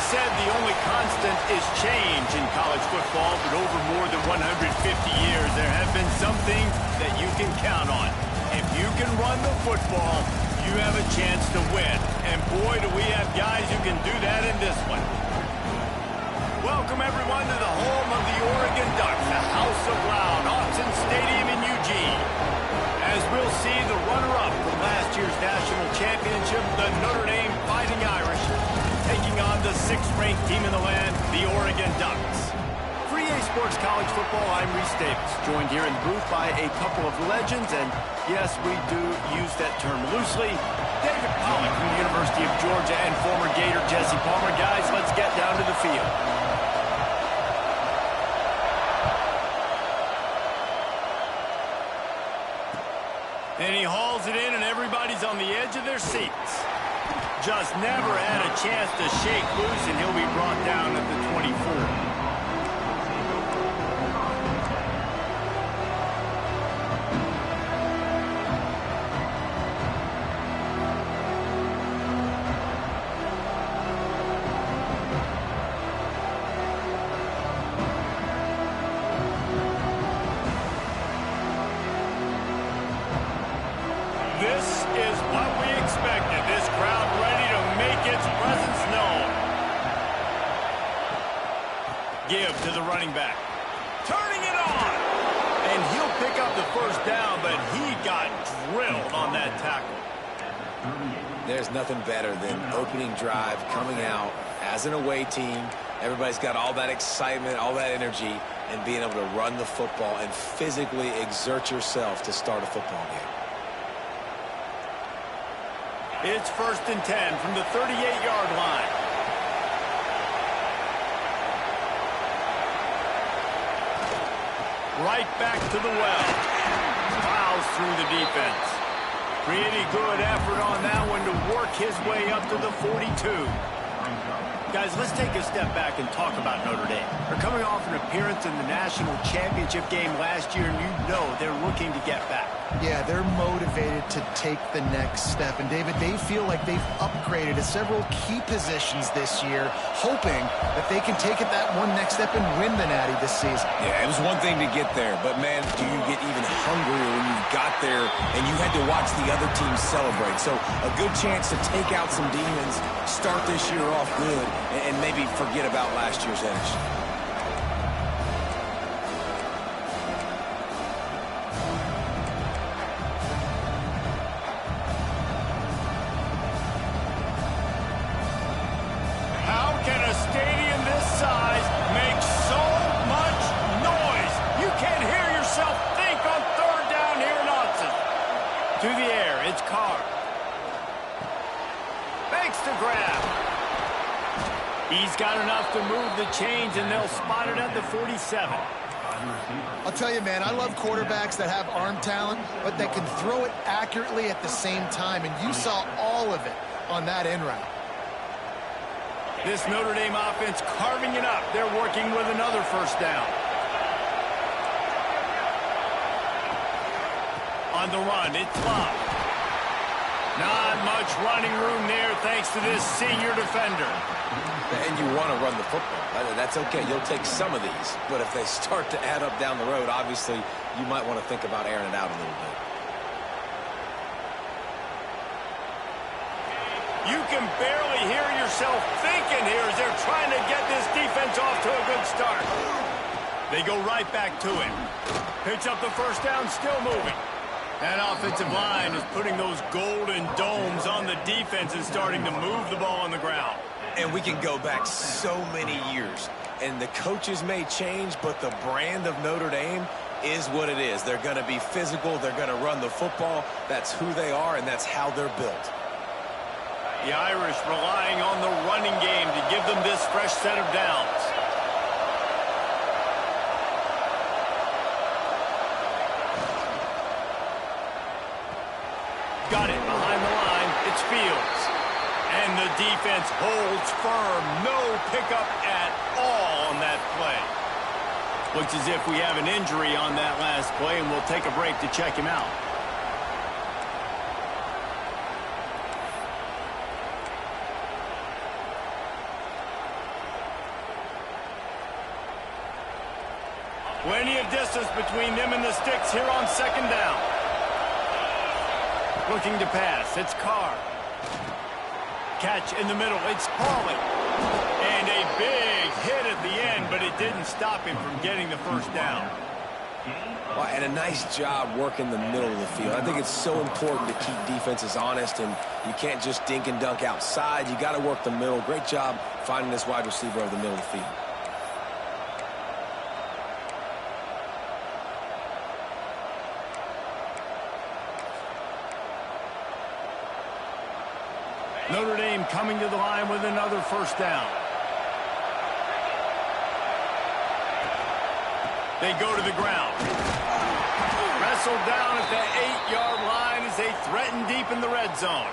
Said the only constant is change in college football, but over more than 150 years, there have been some things that you can count on. If you can run the football, you have a chance to win. And boy, do we have guys who can do that in this one. Welcome, everyone, to the home of the Oregon Ducks, the House of Loud, Autzen Stadium in Eugene. As we'll see, the runner-up from last year's national championship, the Notre Dame Fighting Irish, taking on the 6th-ranked team in the land, the Oregon Ducks. For EA Sports College Football, I'm Reese Davis, joined here in the booth by a couple of legends, and yes, we do use that term loosely. David Pollack from the University of Georgia and former Gator Jesse Palmer. Guys, let's get down to the field. And he hauls it in, and everybody's on the edge of their seats. Just never had a chance to shake loose, and he'll be brought down at the 24. This is what we expected. This crowd ready to make its presence known. Give to the running back. Turning it on. And he'll pick up the first down, but he got drilled on that tackle. There's nothing better than opening drive, coming out as an away team. Everybody's got all that excitement, all that energy, and being able to run the football and physically exert yourself to start a football game. It's 1st and 10 from the 38-yard line. Right back to the well. Plows through the defense. Pretty good effort on that one to work his way up to the 42. Guys, let's take a step back and talk about Notre Dame. They're coming off an appearance in the national championship game last year, and you know they're looking to get back. Yeah, they're motivated to take the next step. And, David, they feel like they've upgraded to several key positions this year, hoping that they can take it that one next step and win the Natty this season. Yeah, it was one thing to get there, but, man, do you get even hungrier when you got there and you had to watch the other team celebrate. So a good chance to take out some demons, start this year off good, and maybe forget about last year's finish. How can a stadium this size make so To the air, it's Carr. Makes the grab. He's got enough to move the chains, and they'll spot it at the 47. I'll tell you, man, I love quarterbacks that have arm talent, but that can throw it accurately at the same time, and you saw all of it on that end route. This Notre Dame offense carving it up. They're working with another first down. On the run, it's Love. Not much running room there thanks to this senior defender. And you want to run the football. That's okay. You'll take some of these. But if they start to add up down the road, obviously, you might want to think about airing it out a little bit. You can barely hear yourself thinking here as they're trying to get this defense off to a good start. They go right back to it. Picks up the first down, still moving. That offensive line is putting those golden domes on the defense and starting to move the ball on the ground. And we can go back so many years. And the coaches may change, but the brand of Notre Dame is what it is. They're going to be physical. They're going to run the football. That's who they are, and that's how they're built. The Irish relying on the running game to give them this fresh set of downs. Got it behind the line. It's Fields. And the defense holds firm. No pickup at all on that play. Looks as if we have an injury on that last play, and we'll take a break to check him out. Plenty of distance between them and the sticks here on second down. Looking to pass. It's Carr. Catch in the middle. It's Pauly. And a big hit at the end, but it didn't stop him from getting the first down. Well, and a nice job working the middle of the field. I think it's so important to keep defenses honest, and you can't just dink and dunk outside. You got to work the middle. Great job finding this wide receiver over the middle of the field. Notre Dame coming to the line with another first down. They go to the ground. Wrestled down at the 8-yard line as they threaten deep in the red zone.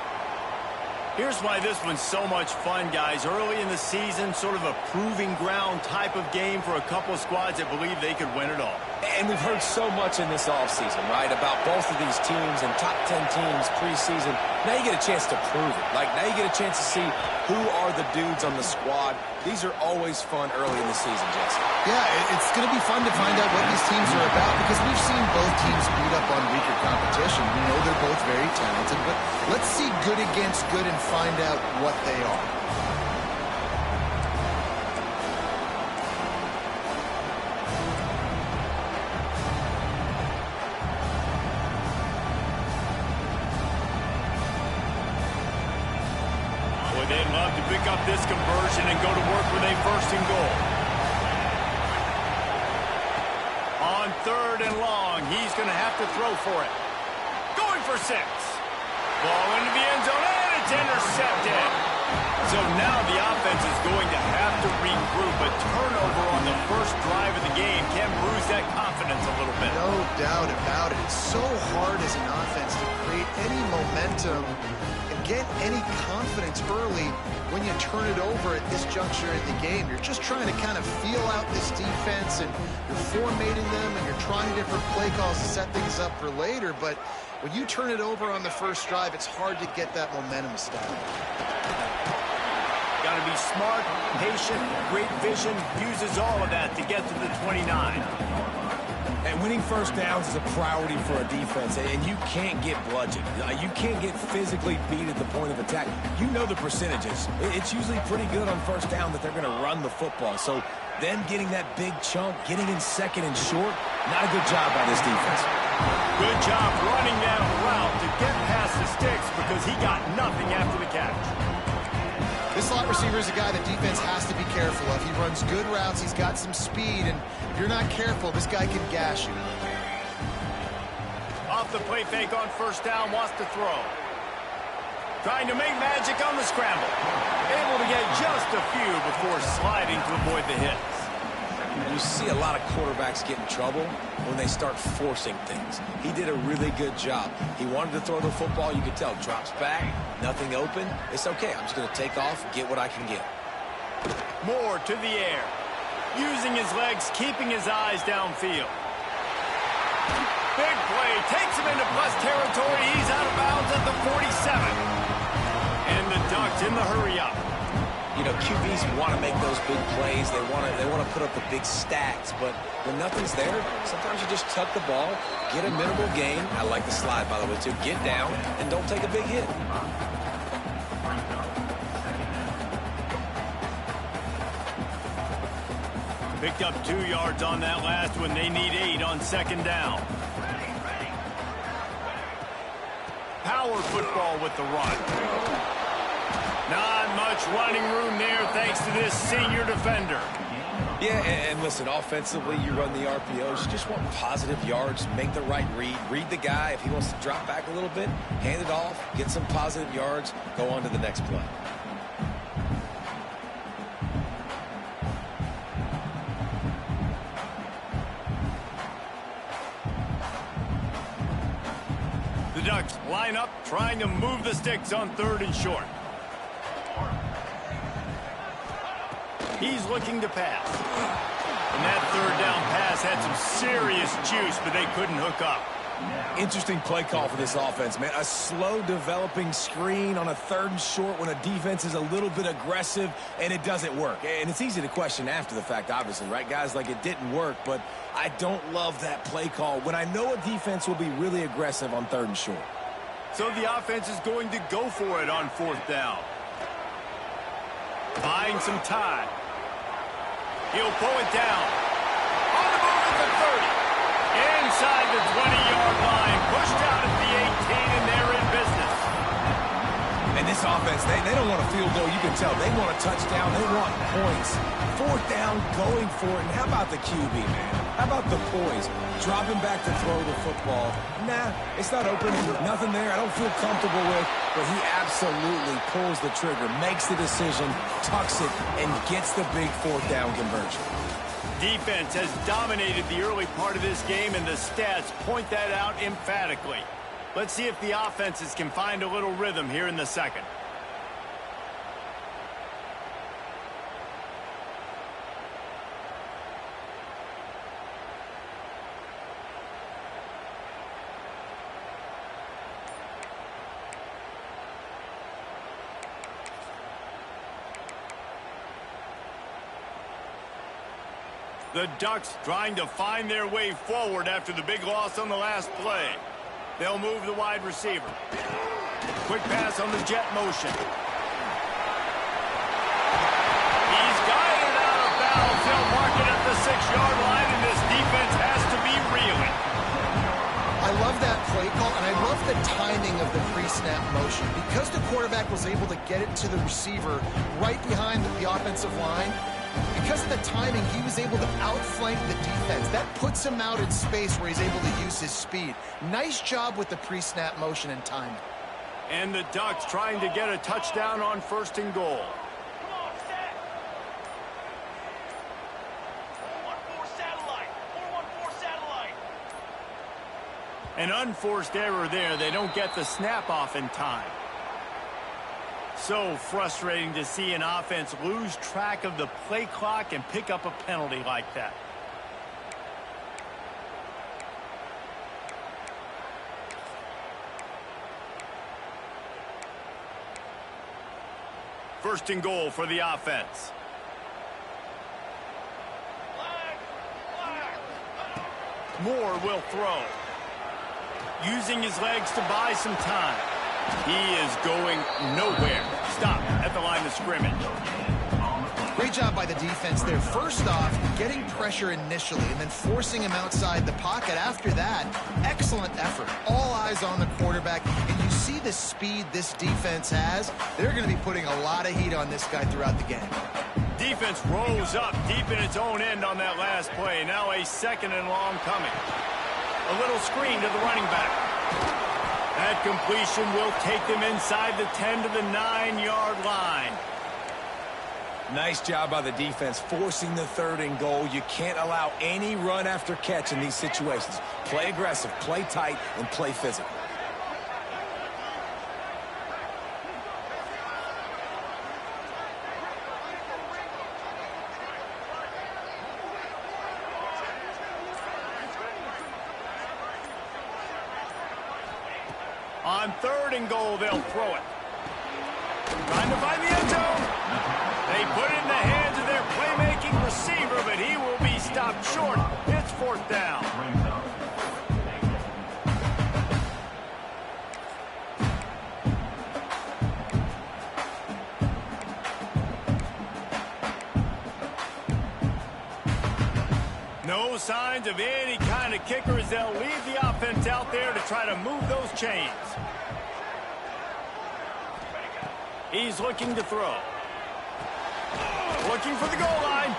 Here's why this one's so much fun, guys. Early in the season, sort of a proving ground type of game for a couple of squads that believe they could win it all. And we've heard so much in this offseason, right, about both of these teams and top 10 teams preseason. Now you get a chance to prove it. Like, now you get a chance to see who are the dudes on the squad. These are always fun early in the season, Jesse. Yeah, it's going to be fun to find out what these teams are about because we've seen both teams beat up on weaker competition. We know they're both very talented, but let's see good against good and find out what they are. They'd love to pick up this conversion and go to work with a first and goal. On third and long, he's going to have to throw for it. Going for 6. Ball into the end zone, and it's intercepted. So now the offense is going to have to regroup. A turnover on the first drive of the game can bruise that confidence a little bit. No doubt about it. It's so hard as an offense to create any momentum and get any confidence early when you turn it over at this juncture in the game. You're just trying to kind of feel out this defense, and you're formatting them, and you're trying different play calls to set things up for later. But when you turn it over on the first drive, it's hard to get that momentum established. Got to be smart, patient, great vision, uses all of that to get to the 29. And winning first downs is a priority for a defense, and you can't get bludgeoned. You can't get physically beat at the point of attack. You know the percentages. It's usually pretty good on first down that they're going to run the football. So them getting that big chunk, getting in second and short, not a good job by this defense. Good job running that route to get past the sticks because he got nothing after the catch. This slot receiver is a guy that defense has to be careful of. He runs good routes. He's got some speed, and if you're not careful, this guy can gash you. Off the play fake on first down, wants to throw. Trying to make magic on the scramble. Able to get just a few before sliding to avoid the hits. You see a lot of quarterbacks get in trouble when they start forcing things. He did a really good job. He wanted to throw the football. You could tell. Drops back, nothing open. It's okay. I'm just going to take off, get what I can get. More to the air. Using his legs, keeping his eyes downfield. Big play. Takes him into plus territory. He's out of bounds at the 47. And the Ducks in the hurry-up. You know, QBs want to make those big plays. They want to put up the big stats. But when nothing's there, sometimes you just tuck the ball, get a minimal gain. I like the slide, by the way, too. Get down and don't take a big hit. Picked up 2 yards on that last one. They need 8 on second down. Power football with the run. Not much running room there thanks to this senior defender. Yeah, and listen, offensively, you run the RPOs. You just want positive yards, make the right read. Read the guy. If he wants to drop back a little bit, hand it off, get some positive yards, go on to the next play. The Ducks line up, trying to move the sticks on 3rd and short. He's looking to pass. And that 3rd down pass had some serious juice, but they couldn't hook up. Interesting play call for this offense, man. A slow developing screen on a 3rd and short when a defense is a little bit aggressive, and it doesn't work. And it's easy to question after the fact, obviously, right, guys? Like, it didn't work, but I don't love that play call when I know a defense will be really aggressive on 3rd and short. So the offense is going to go for it on 4th down. Buying some time. He'll pull it down. On the move at the 30. Inside the 20-yard line. Pushed out at the 18, and they're in business. And this offense, they don't want a field goal. You can tell. They want a touchdown. They want points. 4th down, going for it. And how about the QB, man? How about the poise? Dropping back to throw the football. Nah, it's not open. Nothing there I don't feel comfortable with. But he absolutely pulls the trigger, makes the decision, tucks it, and gets the big 4th down conversion. Defense has dominated the early part of this game, and the stats point that out emphatically. Let's see if the offenses can find a little rhythm here in the second. The Ducks trying to find their way forward after the big loss on the last play. They'll move the wide receiver. Quick pass on the jet motion. He's got it out of bounds. They'll mark it at the 6-yard line, and this defense has to be reeling. I love that play call, and I love the timing of the pre-snap motion. Because the quarterback was able to get it to the receiver right behind the offensive line, because of the timing, he was able to outflank the defense. That puts him out in space where he's able to use his speed. Nice job with the pre-snap motion and timing. And the Ducks trying to get a touchdown on 1st and goal. An unforced error there. They don't get the snap off in time. So frustrating to see an offense lose track of the play clock and pick up a penalty like that. First and goal for the offense. Moore will throw. Using his legs to buy some time. He is going nowhere. Stop at the line of scrimmage. Great job by the defense there. First off, getting pressure initially and then forcing him outside the pocket. After that, excellent effort. All eyes on the quarterback. And you see the speed this defense has. They're going to be putting a lot of heat on this guy throughout the game. Defense rolls up deep in its own end on that last play. Now a 2nd and long coming. A little screen to the running back. That completion will take them inside the 10 to the 9-yard line. Nice job by the defense forcing the 3rd and goal. You can't allow any run after catch in these situations. Play aggressive, play tight, and play physical. On 3rd and goal, they'll throw it. Trying to find the end zone. They put it in the hands of their playmaking receiver, but he will be stopped short. It's 4th down. No signs of any kind of kickers. They'll leave the offense out there to try to move those chains. He's looking to throw. Looking for the goal line.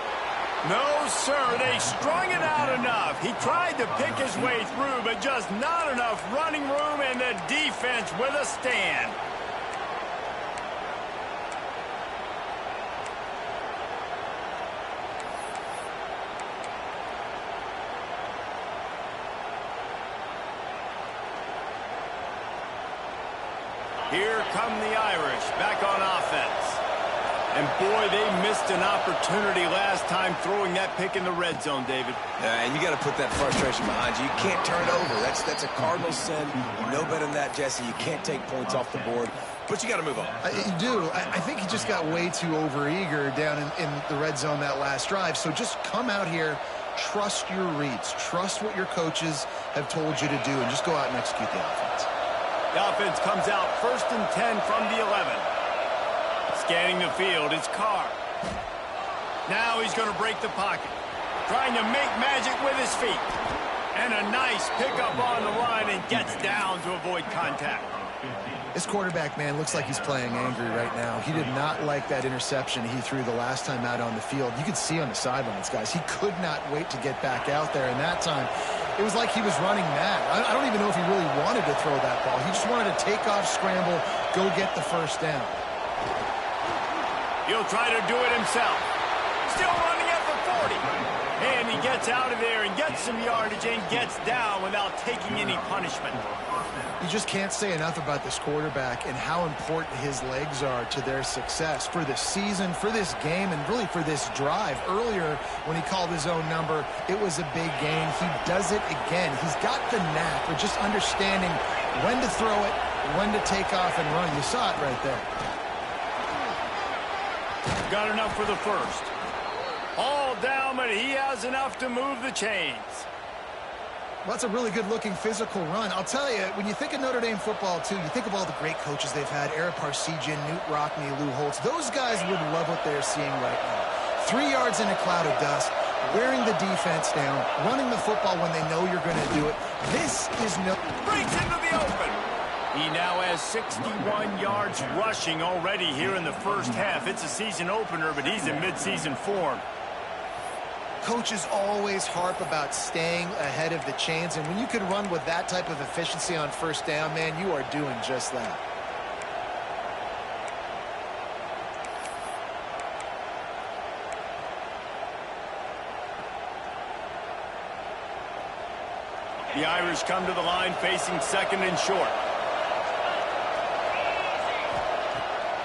No, sir. They strung it out enough. He tried to pick his way through, but just not enough running room, and the defense with a stand. Here come the Irish back on offense. And boy, they missed an opportunity last time throwing that pick in the red zone, David. And you got to put that frustration behind you. You can't turn it over. That's a cardinal sin. You know better than that, Jesse. You can't take points off the board, but you got to move on. You do. I think he just got way too overeager down in the red zone that last drive. So just come out here, trust your reads, trust what your coaches have told you to do, and just go out and execute the offense. The offense comes out 1st and 10 from the 11. Scanning the field, it's Carr. Now he's going to break the pocket. Trying to make magic with his feet. And a nice pickup on the line and gets down to avoid contact. This quarterback, man, looks like he's playing angry right now. He did not like that interception he threw the last time out on the field. You could see on the sidelines, guys. He could not wait to get back out there. And that time, it was like he was running mad. I don't even know if he really wanted to throw that ball. He just wanted to take off, scramble, go get the 1st down. He'll try to do it himself. Still running at the 40. And he gets out of there and gets some yardage and gets down without taking any punishment. You just can't say enough about this quarterback and how important his legs are to their success for this season, for this game, and really for this drive. Earlier, when he called his own number, it was a big gain. He does it again. He's got the knack for just understanding when to throw it, when to take off and run. You saw it right there. Got enough for the 1st. All down, but he has enough to move the chains. Well, that's a really good-looking physical run. I'll tell you, when you think of Notre Dame football, too, you think of all the great coaches they've had, Eric Parsegian, Newt Rockne, Lou Holtz. Those guys would love what they're seeing right now. 3 yards in a cloud of dust, wearing the defense down, running the football when they know you're going to do it. This is no... Breaks into the open. He now has 61 yards rushing already here in the 1st half. It's a season opener, but he's in midseason form. Coaches always harp about staying ahead of the chains, and when you can run with that type of efficiency on 1st down, man, you are doing just that. The Irish come to the line facing 2nd and short.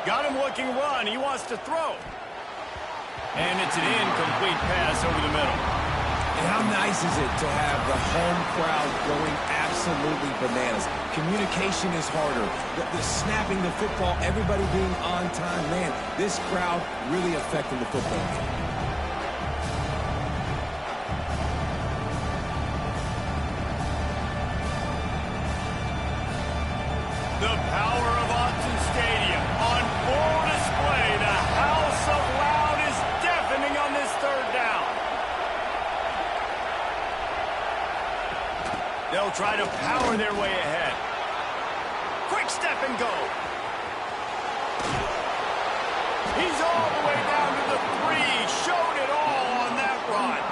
Got him looking run. He wants to throw. And it's an incomplete pass over the middle. And how nice is it to have the home crowd going absolutely bananas? Communication is harder. The snapping the football, everybody being on time. Man, this crowd really affecting the football game. The power of Autzen Stadium on full display. The house of loud is deafening on this 3rd down. They'll try to power their way ahead. Quick step and go. He's all the way down to the 3. Showed it all on that run.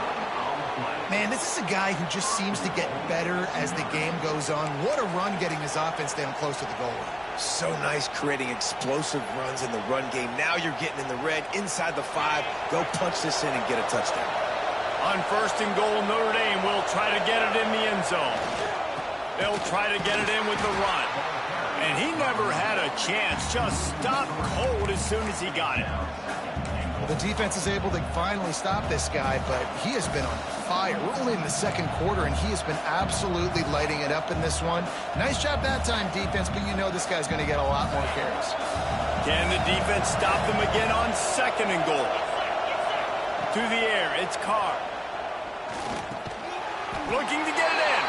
Man, This is a guy who just seems to get better as the game goes on. What a run getting his offense down close to the goal line. So nice creating explosive runs in the run game. Now you're getting in the red, inside the 5. Go punch this in and get a touchdown. On 1st and goal, Notre Dame will try to get it in the end zone. They'll try to get it in with the run. And he never had a chance. Just stopped cold as soon as he got it. The defense is able to finally stop this guy, but he has been on fire. We're only in the 2nd quarter, and he has been absolutely lighting it up in this one. Nice job that time, defense, but you know this guy's going to get a lot more carries. Can the defense stop them again on 2nd and goal? To the air, it's Carr. Looking to get it in.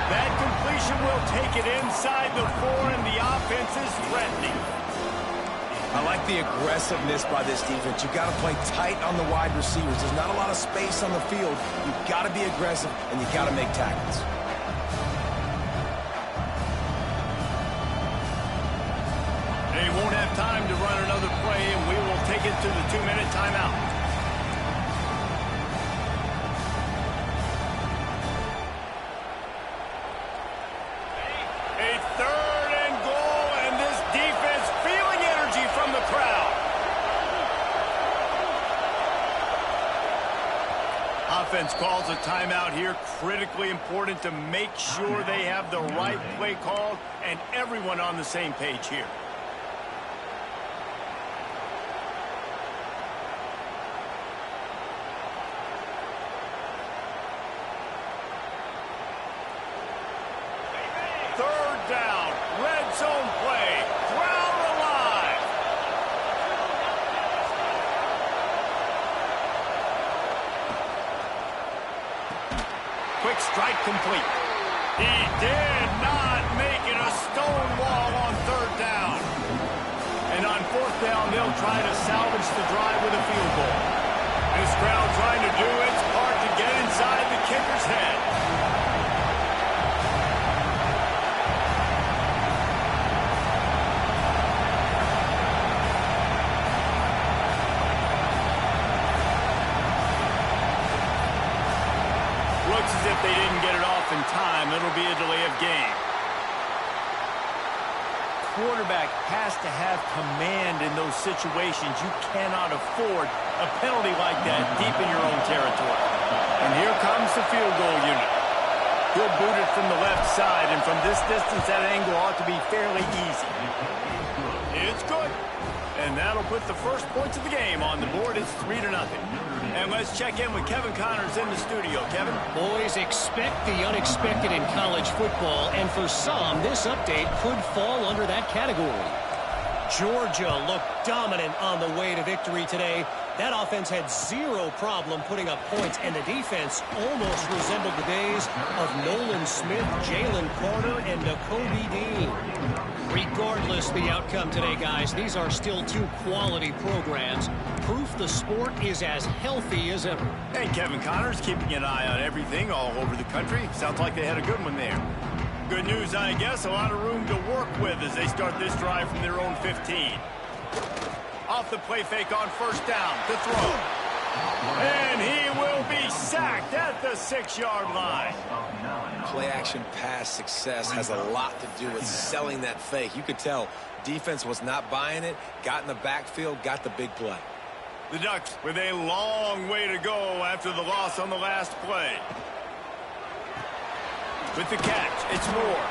That completion will take it inside the 4, and the offense is threatening. I like the aggressiveness by this defense. You've got to play tight on the wide receivers. There's not a lot of space on the field. You've got to be aggressive, and you've got to make tackles. They won't have time to run another play, and we will take it to the 2-minute timeout. A 3rd and goal, and this defense feeling energy from the crowd. Offense calls a timeout here. Critically important to make sure they have the right play called and everyone on the same page here. Down, red zone play, crowd alive. Quick strike complete. He did not make it a stone wall on 3rd down. And on 4th down, they'll try to salvage the drive with a field goal. This crowd trying to do its part to get inside the kicker's head. Looks as if they didn't get it off in time. It'll be a delay of game. Quarterback has to have command in those situations. You cannot afford a penalty like that deep in your own territory. And here comes the field goal unit. He'll boot it from the left side, and from this distance, that angle ought to be fairly easy. It's good. And that'll put the first points of the game on the board. It's 3-0. And let's check in with Kevin Connors in the studio. Kevin? Boys, expect the unexpected in college football, and for some, this update could fall under that category. Georgia looked dominant on the way to victory today. That offense had zero problem putting up points, and the defense almost resembled the days of Nolan Smith, Jalen Carter, and Nakobe Dean. Regardless the outcome today, guys, these are still 2 quality programs. Proof the sport is as healthy as ever. Hey, Kevin Connors keeping an eye on everything all over the country. Sounds like they had a good one there. Good news, I guess. A lot of room to work with as they start this drive from their own 15. Off the play fake on 1st down to throw. And he will be sacked at the 6-yard line. Play-action pass success has a lot to do with selling that fake. You could tell defense was not buying it, got in the backfield, got the big play. The Ducks with a long way to go after the loss on the last play. With the catch, it's Moore.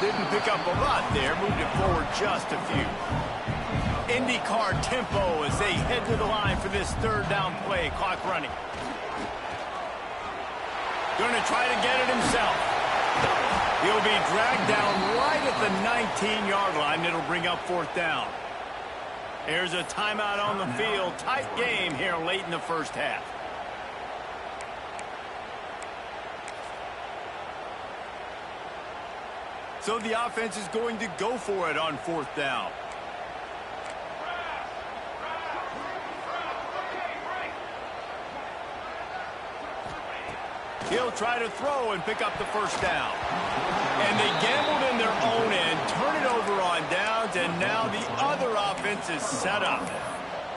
Didn't pick up a lot there, moved it forward just a few. IndyCar tempo as they head to the line for this 3rd down play. Clock running. Going to try to get it himself. He'll be dragged down right at the 19-yard line. It'll bring up 4th down. There's a timeout on the field. Tight game here late in the 1st half. So the offense is going to go for it on 4th down. He'll try to throw and pick up the 1st down. And they gambled in their own end, turn it over on downs, and now the other offense is set up.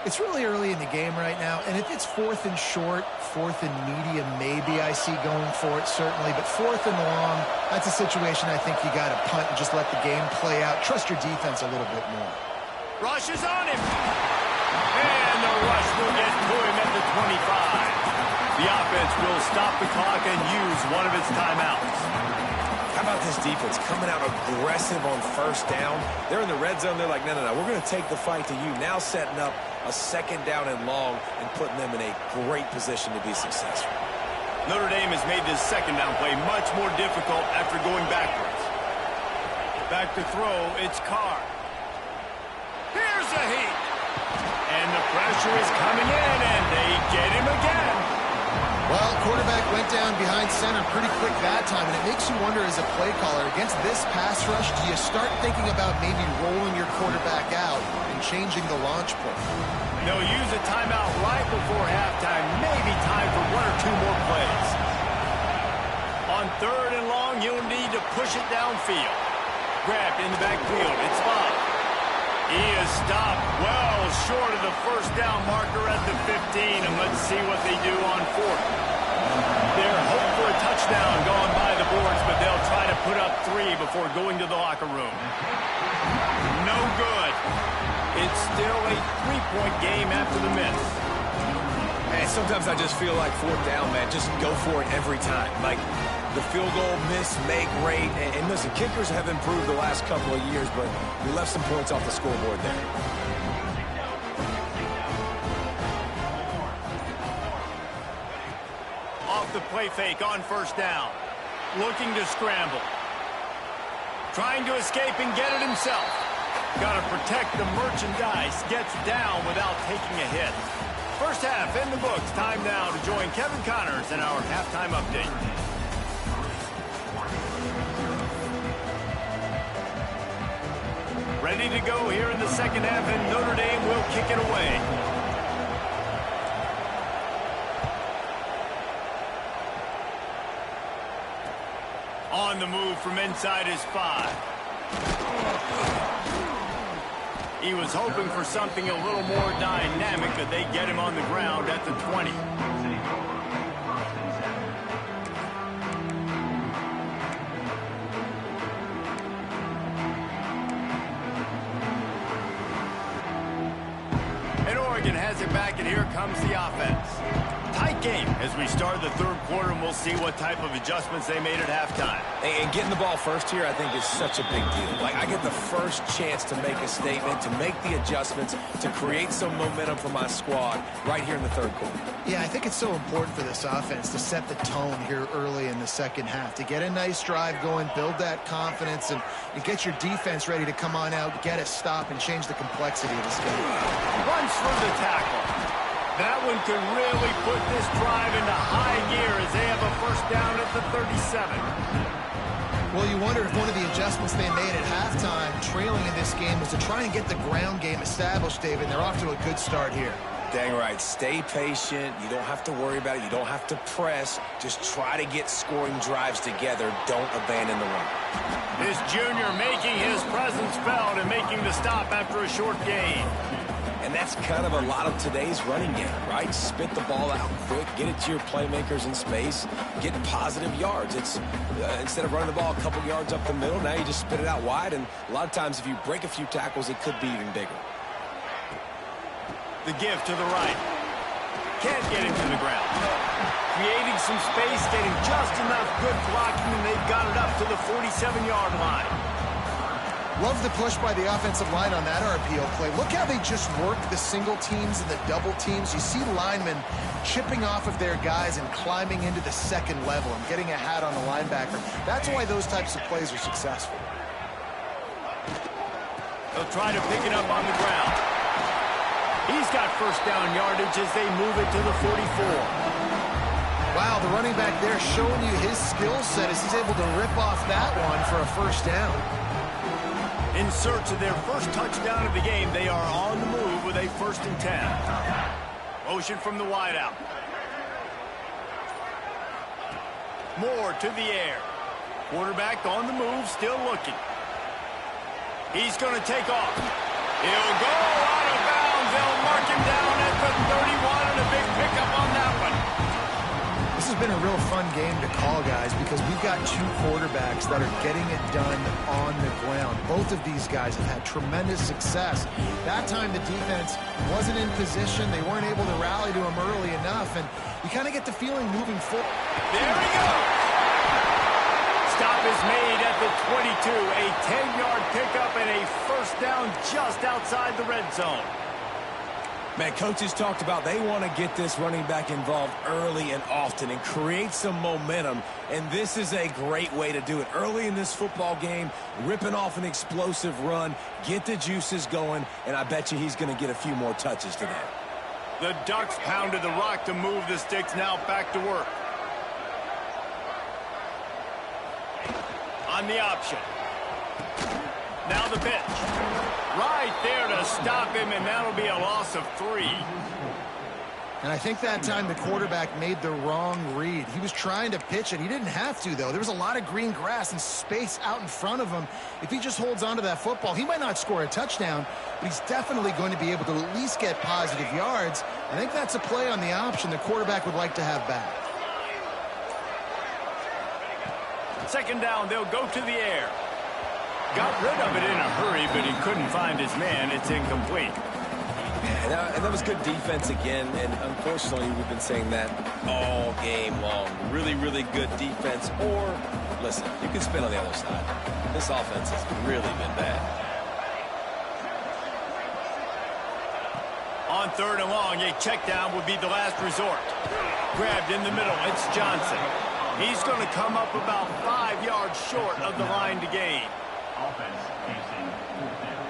It's really early in the game right now, and if it's 4th and short, 4th and medium, maybe I see going for it, certainly. But 4th and long, that's a situation I think you got to punt and just let the game play out. Trust your defense a little bit more. Rush is on him. And the rush will get to him at the 25. The offense will stop the clock and use one of its timeouts. How about this defense coming out aggressive on 1st down? They're in the red zone. They're like, no, we're going to take the fight to you. Now setting up a 2nd down and long and putting them in a great position to be successful. Notre Dame has made this 2nd down play much more difficult after going backwards. Back to throw, it's Carr. Here's a heat. And the pressure is coming in, and they get him again. Well, quarterback went down behind center pretty quick that time, and it makes you wonder as a play caller, against this pass rush, do you start thinking about maybe rolling your quarterback out and changing the launch point? They'll use a timeout right before halftime, maybe time for 1 or 2 more plays. On 3rd and long, you'll need to push it downfield. Grabbed in the backfield, it's Bob. He is stopped well short of the 1st down marker at the 15, and let's see what they do on 4th. They're hoping for a touchdown going by the boards, but they'll try to put up 3 before going to the locker room. No good. It's still a 3-point game after the miss. Man, sometimes I just feel like 4th down, man, just go for it every time. Like, the field goal miss, make rate, and listen, kickers have improved the last couple of years, but we left some points off the scoreboard there. Off the play fake on 1st down. Looking to scramble. Trying to escape and get it himself. Got to protect the merchandise. Gets down without taking a hit. 1st half in the books. Time now to join Kevin Connors in our halftime update. Ready to go here in the 2nd half, and Notre Dame will kick it away. On the move from inside his 5. He was hoping for something a little more dynamic, but they get him on the ground at the 20. Has it back, and here comes the offense. Tight game as we start the 3rd quarter, and we'll see what type of adjustments they made at halftime. And getting the ball first here, I think, is such a big deal. Like, I get the first chance to make a statement, to make the adjustments, to create some momentum for my squad right here in the 3rd quarter. Yeah, I think it's so important for this offense to set the tone here early in the 2nd half, to get a nice drive going, build that confidence, and get your defense ready to come on out, get a stop, and change the complexity of this game. Runs for the tackle. That one could really put this drive into high gear as they have a 1st down at the 37. Well, you wonder if one of the adjustments they made at halftime, trailing in this game, was to try and get the ground game established, David. They're off to a good start here. Dang right. Stay patient. You don't have to worry about it. You don't have to press. Just try to get scoring drives together. Don't abandon the run. This junior making his presence felt and making the stop after a short gain. And that's kind of a lot of today's running game, right? Spit the ball out quick, get it to your playmakers in space, get positive yards. It's instead of running the ball a couple yards up the middle, now you just spit it out wide, and a lot of times if you break a few tackles, it could be even bigger. The give to the right. Can't get him to the ground. Creating some space, getting just enough good blocking, and they've got it up to the 47-yard line. Love the push by the offensive line on that RPO play. Look how they just work the single teams and the double teams. You see linemen chipping off of their guys and climbing into the 2nd level and getting a hat on the linebacker. That's why those types of plays are successful. They'll try to pick it up on the ground. He's got 1st down yardage as they move it to the 44. Wow, the running back there showing you his skill set as he's able to rip off that one for a 1st down. In search of their 1st touchdown of the game, they are on the move with a 1st and 10. Motion from the wideout. Moore to the air. Quarterback on the move, still looking. He's going to take off. He'll go out of bounds. They'll mark him down been a real fun game to call, guys, because we've got two quarterbacks that are getting it done on the ground. Both of these guys have had tremendous success. That time the defense wasn't in position. They weren't able to rally to him early enough, and you kind of get the feeling moving forward. There he goes. Stop is made at the 22. A 10-yard pickup and a first down just outside the red zone. Man, coaches talked about they want to get this running back involved early and often and create some momentum, and this is a great way to do it. Early in this football game, ripping off an explosive run, get the juices going, and I bet you he's going to get a few more touches today. The Ducks pounded the rock to move the sticks, now back to work. On the option. Now the pitch. Right there to stop him, and that'll be a loss of 3. And I think that time the quarterback made the wrong read. He was trying to pitch it. He didn't have to, though. There was a lot of green grass and space out in front of him. If he just holds on to that football, he might not score a touchdown, but he's definitely going to be able to at least get positive yards. I think that's a play on the option the quarterback would like to have back. Second down, they'll go to the air. Got rid of it in a hurry, but he couldn't find his man. It's incomplete. Yeah, and that was good defense again, and unfortunately we've been saying that all game long. Really, really good defense, or, listen, you can spin on the other side. This offense has really been bad. On third and long, a check down would be the last resort. Grabbed in the middle, it's Johnson. He's going to come up about 5 yards short of the line to gain. Offense facing fourth down.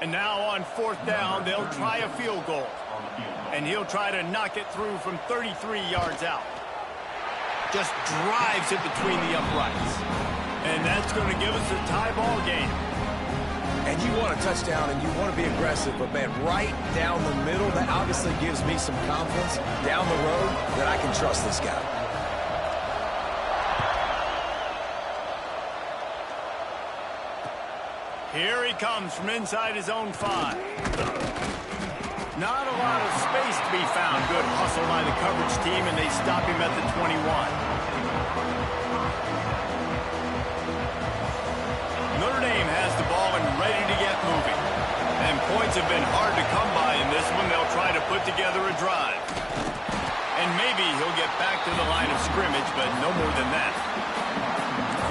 And now on fourth down, they'll try a field goal. And he'll try to knock it through from 33 yards out. Just drives it between the uprights. And that's going to give us a tie ball game. And you want a touchdown and you want to be aggressive, but man, right down the middle, that obviously gives me some confidence down the road that I can trust this guy. Here he comes from inside his own 5. Not a lot of space to be found. Good hustle by the coverage team, and they stop him at the 21. Notre Dame has the ball and ready to get moving. And points have been hard to come by in this one. They'll try to put together a drive. And maybe he'll get back to the line of scrimmage, but no more than that.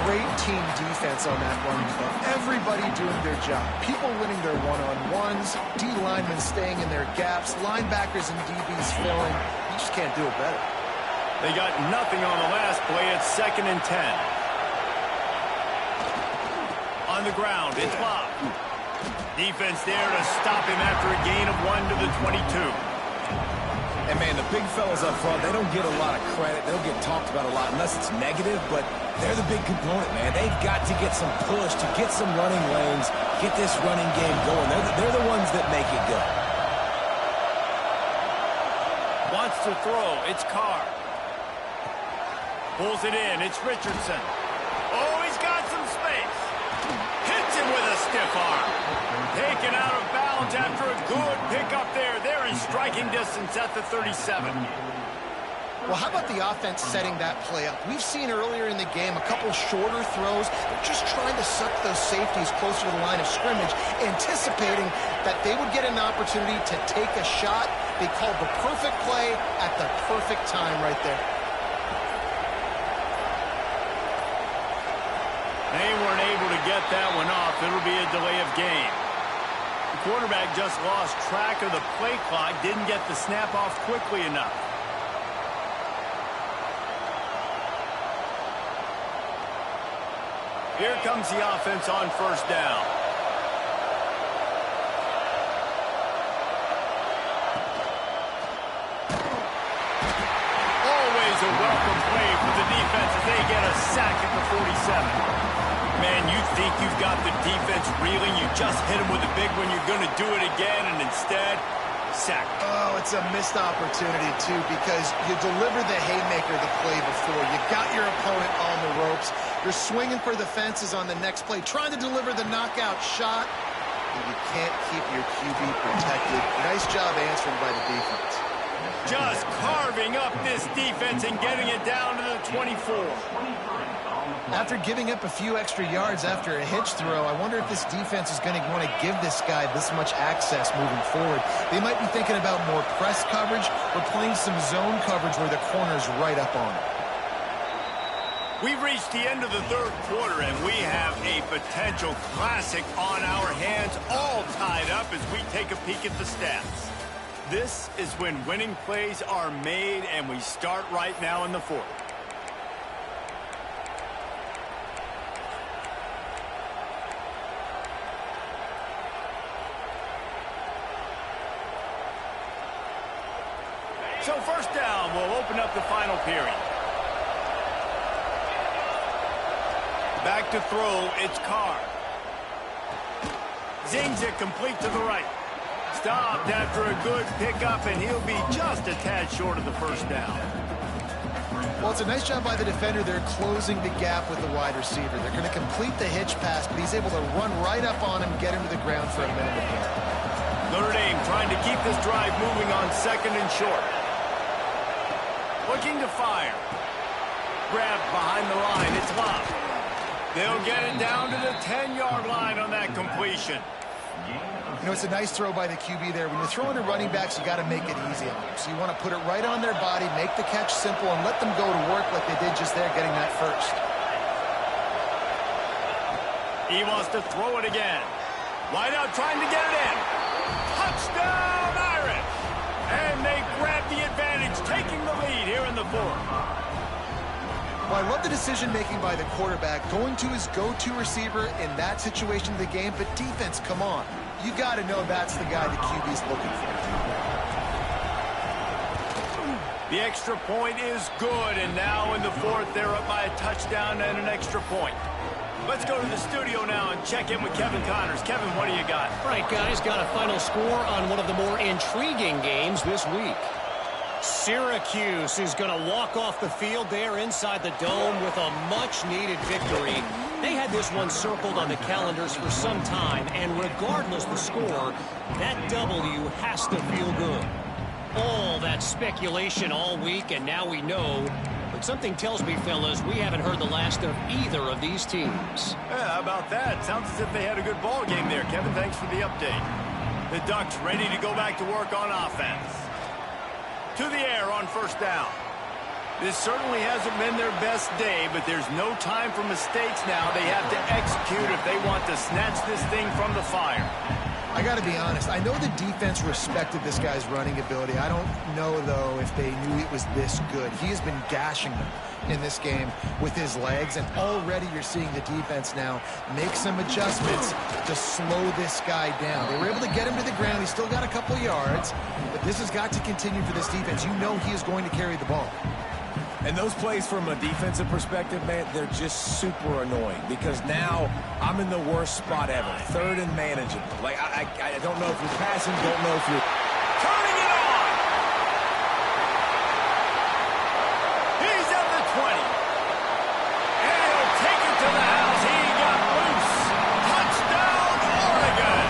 Great team defense on that run play. Everybody doing their job. People winning their one-on-ones, D-linemen staying in their gaps, linebackers and DBs filling. You just can't do it better. They got nothing on the last play. It's 2nd and 10. On the ground, it's Bob. Defense there to stop him after a gain of 1 to the 22. And man, the big fellas up front, they don't get a lot of credit. They don't get talked about a lot unless it's negative, but they're the big component, man. They've got to get some push, to get some running lanes, get this running game going. They're the ones that make it go. Wants to throw. It's Carr. Pulls it in. It's Richardson. Oh, he's got some space. Hits him with a stiff arm. Taken out of bounds after a good pickup there. They're in striking distance at the 37. Well, how about the offense setting that play up? We've seen earlier in the game a couple shorter throws. They're just trying to suck those safeties closer to the line of scrimmage, anticipating that they would get an opportunity to take a shot. They called the perfect play at the perfect time right there. They weren't able to get that one off. It'll be a delay of game. The quarterback just lost track of the play clock, didn't get the snap off quickly enough. Here comes the offense on first down. Always a welcome play for the defense as they get a sack at the 47. Man, you think you've got the defense reeling. You just hit them with a big one. You're going to do it again, and instead, sack. Oh, it's a missed opportunity, too, because you deliver the haymaker the play before. You got your opponent on the ropes. You're swinging for the fences on the next play, trying to deliver the knockout shot, and you can't keep your QB protected. Nice job answering by the defense. Just carving up this defense and getting it down to the 24. After giving up a few extra yards after a hitch throw, I wonder if this defense is going to want to give this guy this much access moving forward. They might be thinking about more press coverage or playing some zone coverage where the corner's right up on it. We've reached the end of the third quarter, and we have a potential classic on our hands, all tied up as we take a peek at the stats. This is when winning plays are made, and we start right now in the fourth. So first down, we'll open up the final period. Back to throw, it's Carr. Zings it complete to the right. Stopped after a good pickup, and he'll be just a tad short of the first down. Well, it's a nice job by the defender. They're closing the gap with the wide receiver. They're going to complete the hitch pass, but he's able to run right up on him, get him to the ground for a minute again. Notre Dame trying to keep this drive moving on second and short. Looking to fire. Grabbed behind the line. It's Love. They'll get it down to the 10-yard line on that completion. You know, it's a nice throw by the QB there. When you're throwing to running backs, you got to make it easy on them. So you want to put it right on their body, make the catch simple, and let them go to work like they did just there, getting that first. He wants to throw it again. Wide out trying to get it in. Touchdown, Irish! And they grab the advantage, taking the lead here in the fourth. Well, I love the decision-making by the quarterback, going to his go-to receiver in that situation of the game, but defense, come on. You got to know that's the guy the QB's looking for. The extra point is good, and now in the fourth, they're up by a touchdown and an extra point. Let's go to the studio now and check in with Kevin Connors. Kevin, what do you got? All right, guys, got a final score on one of the more intriguing games this week. Syracuse is going to walk off the field there inside the dome with a much-needed victory. They had this one circled on the calendars for some time, and regardless the score, that W has to feel good. All that speculation all week, and now we know. But something tells me, fellas, we haven't heard the last of either of these teams. Yeah, how about that? Sounds as if they had a good ball game there. Kevin, thanks for the update. The Ducks ready to go back to work on offense. To the air on first down. This certainly hasn't been their best day, but there's no time for mistakes now. They have to execute if they want to snatch this thing from the fire. I got to be honest. I know the defense respected this guy's running ability. I don't know, though, if they knew it was this good. He has been gashing them in this game with his legs, and already you're seeing the defense now make some adjustments to slow this guy down. They were able to get him to the ground. He's still got a couple yards, but this has got to continue for this defense. You know he is going to carry the ball. And those plays from a defensive perspective, man, they're just super annoying because now I'm in the worst spot ever. Third and manageable. Like, I don't know if you're passing, don't know if you're turning it on. He's at the 20. And he'll take it to the house. He got loose. Touchdown, Oregon.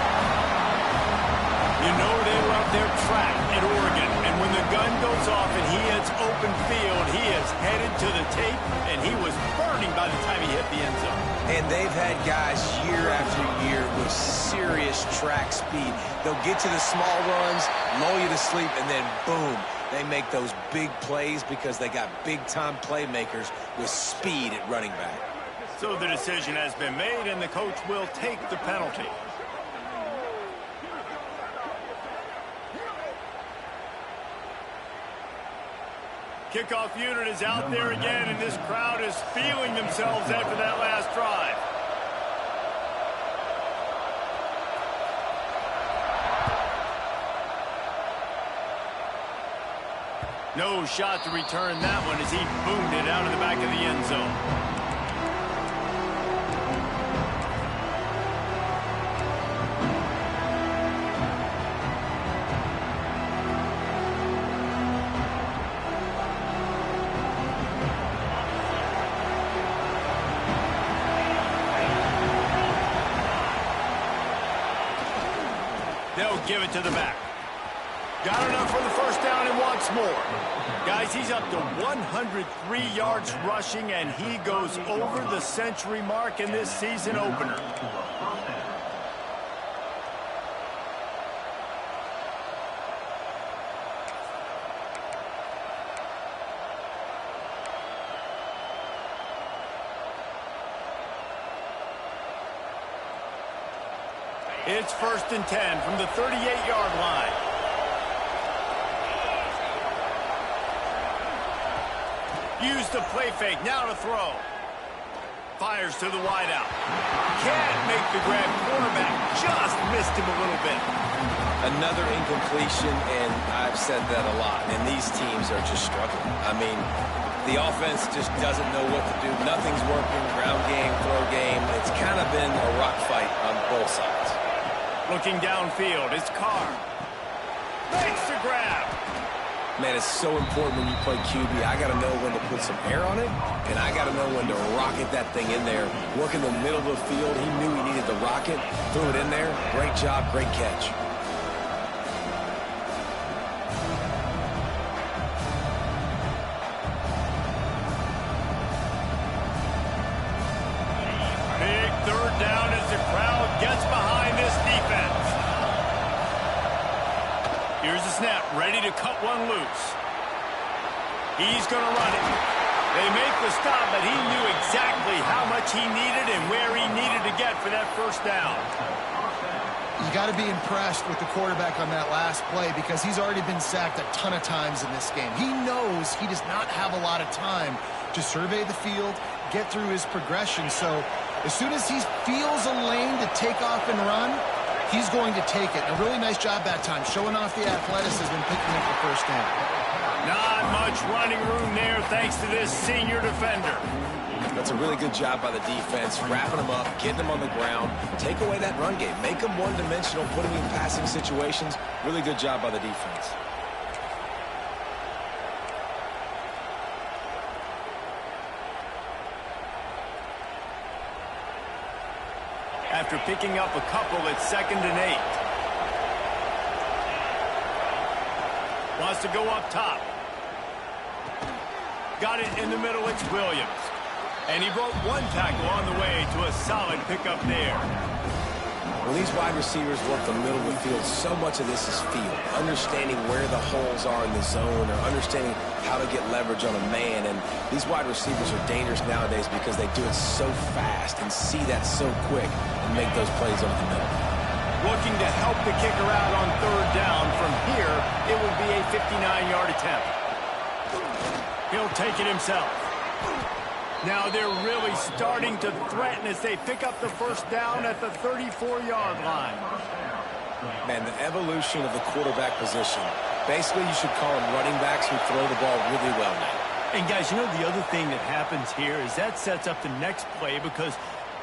You know they love their track at Oregon. And when the gun goes off and he hits open field, he is headed to the tape, and he was burning by the time he hit the end zone. And they've had guys year after year with serious track speed. They'll get you the small runs, lull you to sleep, and then boom, they make those big plays because they got big-time playmakers with speed at running back. So the decision has been made, and the coach will take the penalty. Kickoff unit is out there again, and this crowd is feeling themselves after that last drive. No shot to return that one as he boomed it out of the back of the end zone. give it to the back. Got enough for the first down and wants more. Guys, he's up to 103 yards rushing, and he goes over the century mark in this season opener. It's 1st and 10 from the 38-yard line. Use the play fake, now to throw. Fires to the wideout. Can't make the grab. Quarterback just missed him a little bit. Another incompletion, and I've said that a lot, and these teams are just struggling. I mean, the offense just doesn't know what to do. Nothing's working. Ground game, throw game. It's kind of been a rock fight on both sides. Looking downfield, it's Carr. Makes the grab. Man, it's so important when you play QB. I got to know when to put some air on it, and I got to know when to rocket that thing in there. Work in the middle of the field. He knew he needed the rocket. Threw it in there. Great job, great catch. Big 3rd down as the crowd gets behind this defense. Here's the snap, ready to cut one loose. He's going to run it. They make the stop, but he knew exactly how much he needed and where he needed to get for that first down. You got to be impressed with the quarterback on that last play because he's already been sacked a ton of times in this game. He knows he does not have a lot of time to survey the field, get through his progression. So as soon as he feels a lane to take off and run, he's going to take it. A really nice job that time, showing off the athleticism, picking up the first down. Not much running room there thanks to this senior defender. That's a really good job by the defense, wrapping them up, getting them on the ground, take away that run game, make them one-dimensional, put them in passing situations. Really good job by the defense. After picking up a couple, it's 2nd and 8. Wants to go up top. Got it in the middle, it's Williams. And he broke one tackle on the way to a solid pickup there. When these wide receivers work the middle of the field, so much of this is feel. Understanding where the holes are in the zone or understanding how to get leverage on a man. And these wide receivers are dangerous nowadays because they do it so fast and see that so quick and make those plays over the middle. Looking to help the kicker out on 3rd down. From here, it will be a 59-yard attempt. He'll take it himself. Now they're really starting to threaten as they pick up the first down at the 34-yard line. Man, the evolution of the quarterback position. Basically, you should call them running backs who throw the ball really well now. And guys, you know the other thing that happens here is that sets up the next play because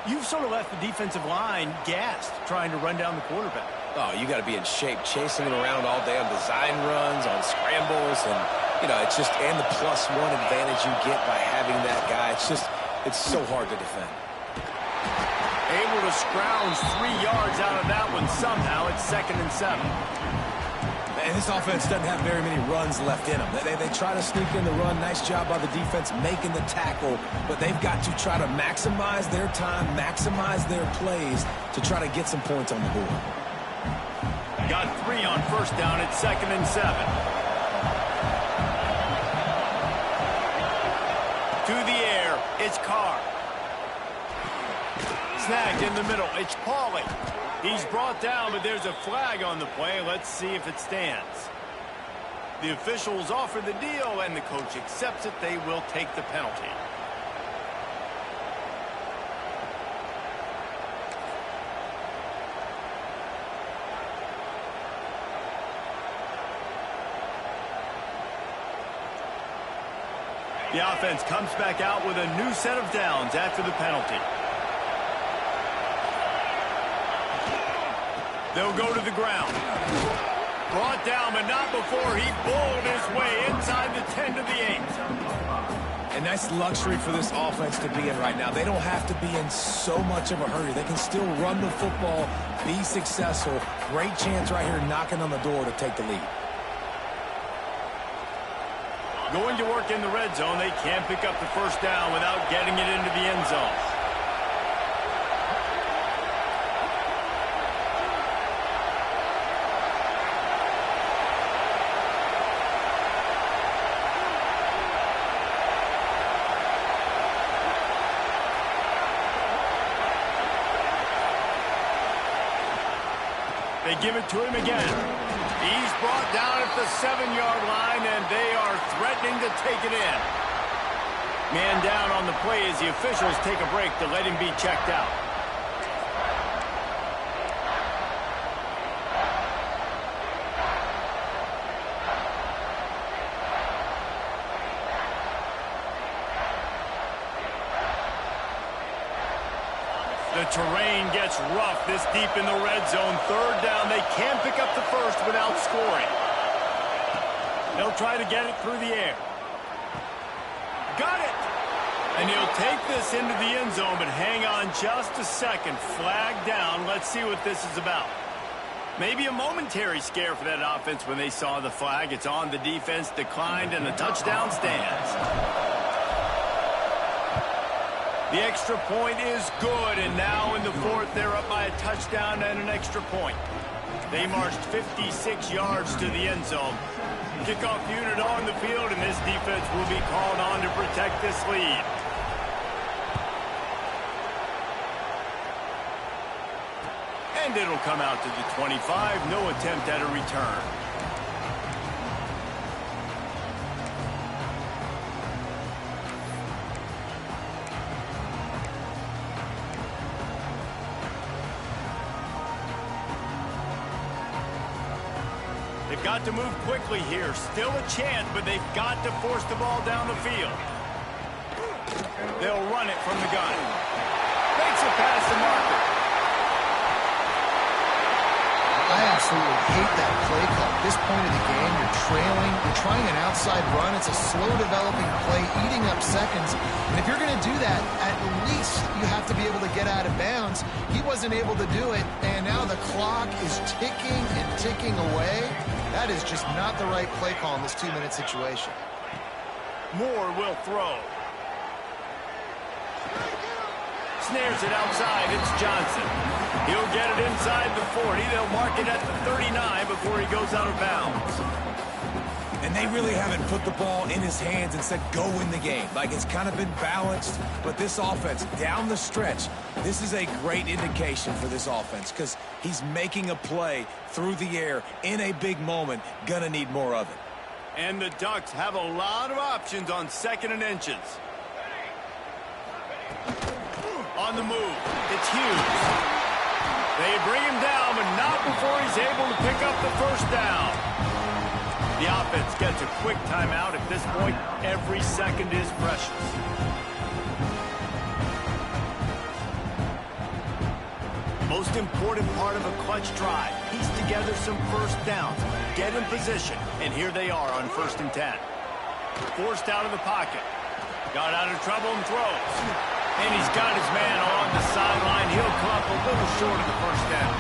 you've sort of left the defensive line gassed trying to run down the quarterback. Oh, you got to be in shape, chasing him around all day on design runs, on scrambles, and, you know, it's just, and the +1 advantage you get by having that guy. It's so hard to defend. Able to scrounge 3 yards out of that one somehow. It's 2nd and 7. And this offense doesn't have very many runs left in them. They try to sneak in the run. Nice job by the defense making the tackle, but they've got to try to maximize their time, maximize their plays to try to get some points on the board. Got 3 on first down. It's 2nd and 7. To the air, it's Carr. Snagged in the middle, it's Pauly. He's brought down, but there's a flag on the play. Let's see if it stands. The officials offer the deal, and the coach accepts it. They will take the penalty. The offense comes back out with a new set of downs after the penalty. They'll go to the ground. Brought down, but not before he bowled his way inside the 10 to the 8. And that's luxury for this offense to be in right now. They don't have to be in so much of a hurry. They can still run the football, be successful. Great chance right here knocking on the door to take the lead. Going to work in the red zone, they can't pick up the first down without getting it into the end zone. They give it to him again. He's brought down at the 7-yard line, and they are threatening to take it in. Man down on the play as the officials take a break to let him be checked out. The terrain gets rough this deep in the red zone. Third down. They can't pick up the first without scoring. They'll try to get it through the air. Got it. And he'll take this into the end zone, but hang on just a second. Flag down. Let's see what this is about. Maybe a momentary scare for that offense when they saw the flag. It's on. The defense declined, and the touchdown stands. The extra point is good, and now in the fourth, they're up by a touchdown and an extra point. They marched 56 yards to the end zone. Kickoff unit on the field, and this defense will be called on to protect this lead. And it'll come out to the 25. No attempt at a return. They've got to move quickly here. Still a chance, but they've got to force the ball down the field. They'll run it from the gun. Makes it past the marker. I absolutely hate that play call. At this point of the game, you're trailing, you're trying an outside run. It's a slow developing play, eating up seconds. And if you're going to do that, at least you have to be able to get out of bounds. He wasn't able to do it, and now the clock is ticking and ticking away. That is just not the right play call in this 2-minute situation. Moore will throw. Snares it outside. It's Johnson. He'll get it inside the 40. They'll mark it at the 39 before he goes out of bounds. And they really haven't put the ball in his hands and said, go win the game. Like, it's kind of been balanced. But this offense, down the stretch, this is a great indication for this offense because he's making a play through the air in a big moment. Gonna need more of it. And the Ducks have a lot of options on 2nd and inches. On the move, it's Hughes. They bring him down, but not before he's able to pick up the first down. The offense gets a quick timeout. At this point, every second is precious. Most important part of a clutch drive. Piece together some first downs. Get in position. And here they are on 1st and 10. Forced out of the pocket. Got out of trouble and throws. And he's got his man along the sideline. He'll come up a little short of the first down.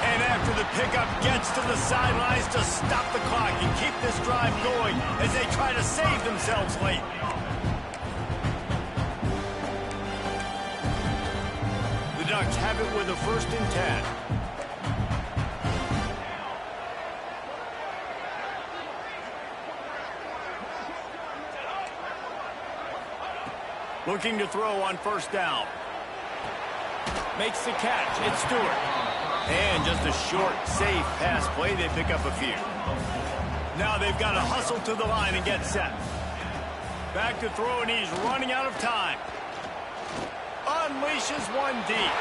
And after the pickup, gets to the sidelines to stop the clock and keep this drive going as they try to save themselves late. The Ducks have it with a 1st and 10. Looking to throw on 1st down. Makes the catch. It's Stewart. And just a short, safe pass play. They pick up a few. Now they've got to hustle to the line and get set. Back to throw, and he's running out of time. Unleashes one deep.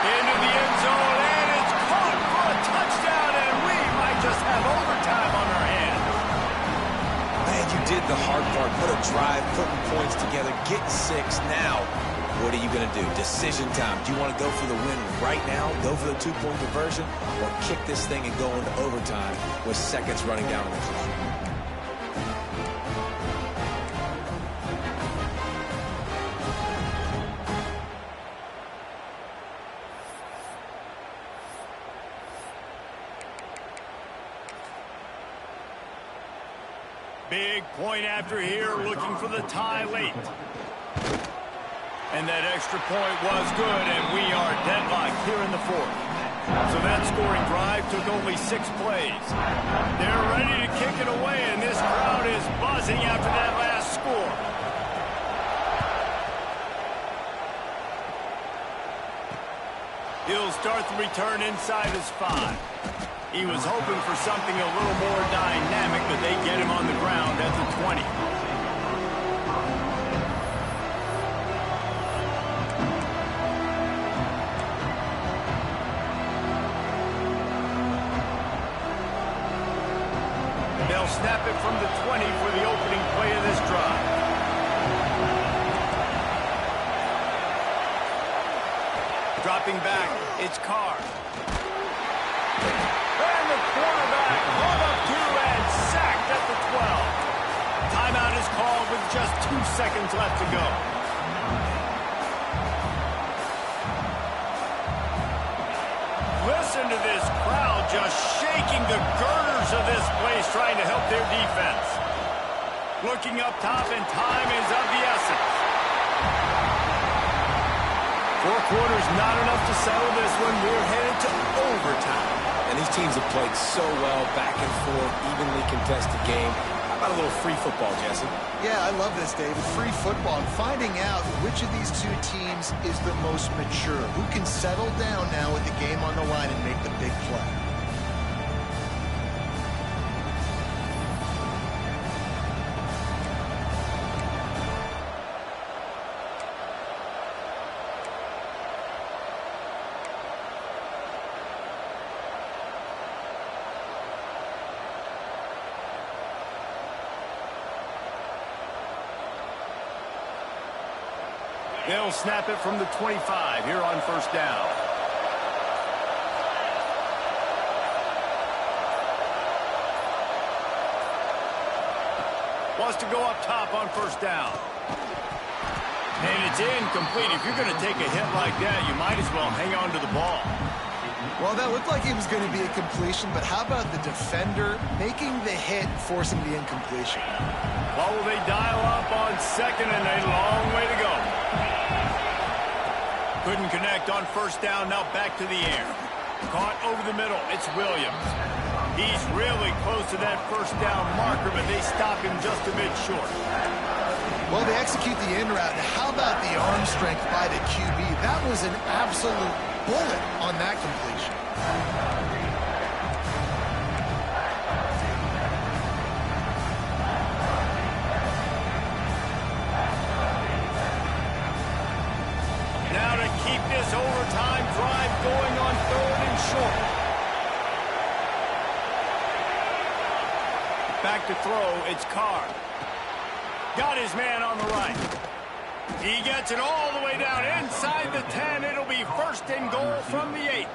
Into the end zone, and it's caught for a touchdown, and we might just have overtime on our hands. Man, you did the hard part. Put a drive, putting points together, get 6. Now, what are you going to do? Decision time. Do you want to go for the win right now, go for the 2-point conversion, or kick this thing and go into overtime with seconds running down on the clock? Big point after here, looking for the tie late. And that extra point was good, and we are deadlocked here in the fourth. So that scoring drive took only 6 plays. They're ready to kick it away, and this crowd is buzzing after that last score. He'll start the return inside his 5. He was hoping for something a little more dynamic, but they get him on the ground at the 20. They'll snap it from the 20 for the opening play of this drive. Dropping back, it's Carr. And the quarterback hung up 2 and sacked at the 12. Timeout is called with just 2 seconds left to go. Listen to this crowd just shaking the girders of this place, trying to help their defense. Looking up top, and time is of the essence. 4 quarters not enough to settle this one. We're headed to overtime. And these teams have played so well, back and forth, evenly contested game. How about a little free football, Jesse? Yeah, I love this, David. Free football. And finding out which of these 2 teams is the most mature. Who can settle down now with the game on the line and make the big play. They'll snap it from the 25 here on first down. Wants to go up top on first down. And it's incomplete. If you're going to take a hit like that, you might as well hang on to the ball. Well, that looked like it was going to be a completion, but how about the defender making the hit, forcing the incompletion? Well, will they dial up on second, and a long way to go. Couldn't connect on first down, now back to the air. Caught over the middle, it's Williams. He's really close to that first down marker, but they stop him just a bit short. Well, they execute the in route. How about the arm strength by the QB? That was an absolute bullet on that completion. Now to keep this overtime drive going on 3rd and short. Back to throw, it's Carr. Got his man on the right. He gets it all the way down inside the 10. It'll be 1st and goal from the 8.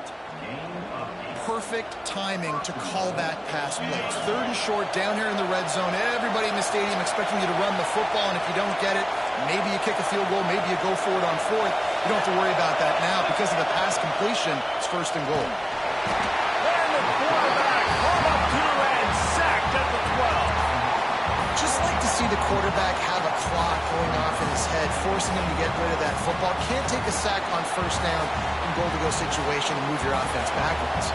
Perfect timing to call that pass play. 3rd and short down here in the red zone. Everybody in the stadium expecting you to run the football, and if you don't get it, maybe you kick a field goal, maybe you go for it on 4th. You don't have to worry about that now. Because of the pass completion, it's 1st and goal. And the quarterback hung up 2 and sacked at the 12. Just like to see the quarterback have a clock going off in his head, forcing him to get rid of that football. Can't take a sack on first down in goal-to-go situation and move your offense backwards.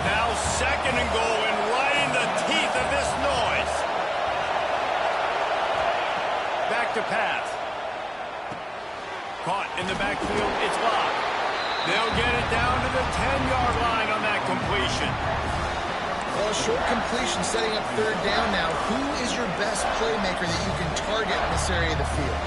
Now 2nd and goal, and right in the teeth of this noise. Back to pass. Caught in the backfield, it's Locke. They'll get it down to the 10-yard line on that completion. Well, short completion setting up 3rd down now. Who is your best playmaker that you can target in this area of the field?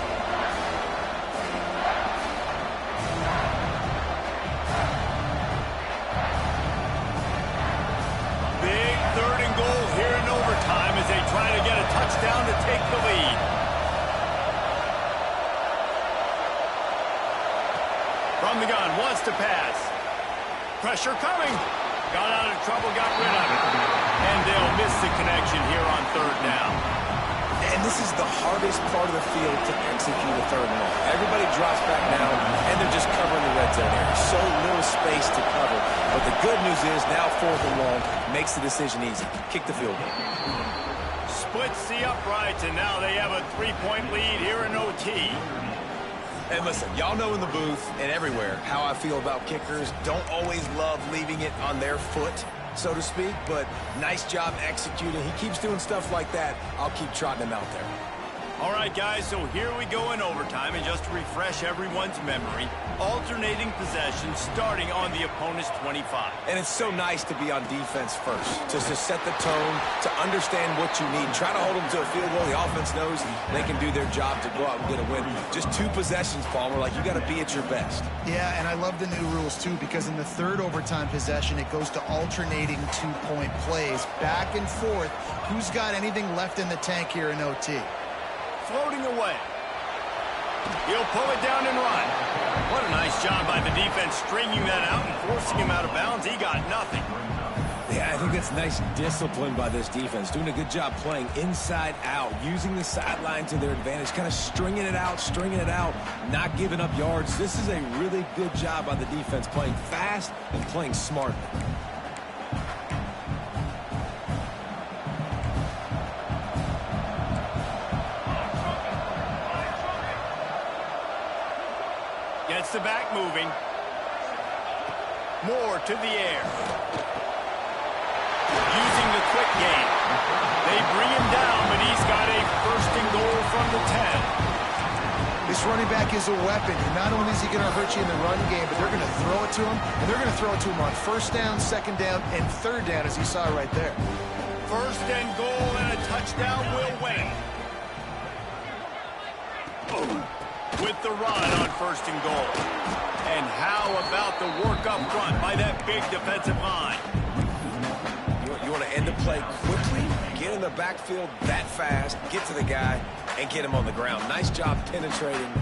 Big 3rd and goal here in overtime as they try to get a touchdown to take the lead. From the gun, wants to pass. Pressure coming. Got out of trouble, got rid of it. And they'll miss the connection here on 3rd down. And this is the hardest part of the field to execute a 3rd and long. Everybody drops back now, and they're just covering the red zone area. So little space to cover. But the good news is now 4th and long makes the decision easy. Kick the field goal. splits the uprights, and now they have a 3-point lead here in OT. And listen, y'all know in the booth and everywhere how I feel about kickers. Don't always love leaving it on their foot, so to speak, but nice job executing. He keeps doing stuff like that. I'll keep trotting him out there. All right, guys, so here we go in overtime, and just to refresh everyone's memory, alternating possessions starting on the opponent's 25. And it's so nice to be on defense first, just to set the tone, to understand what you need. Try to hold them to a field goal. The offense knows they can do their job to go out and get a win. Just 2 possessions, Palmer, like you got to be at your best. Yeah, and I love the new rules, too, because in the third overtime possession, it goes to alternating 2-point plays, back and forth. Who's got anything left in the tank here in OT? Floating away. He'll pull it down and run. What a nice job by the defense stringing that out and forcing him out of bounds. He got nothing. Yeah, I think that's nice discipline by this defense. Doing a good job playing inside out, using the sideline to their advantage, kind of stringing it out, not giving up yards. This is a really good job by the defense, playing fast and playing smartly. Gets the back moving. More to the air. Using the quick game. They bring him down, but he's got a 1st and goal from the 10. This running back is a weapon. And not only is he going to hurt you in the run game, but they're going to throw it to him, and they're going to throw it to him on 1st down, 2nd down, and 3rd down, as you saw right there. 1st and goal, and a touchdown will win. With the run on 1st and goal. And how about the work up front by that big defensive line? You want to end the play quickly, get in the backfield that fast, get to the guy, and get him on the ground. Nice job penetrating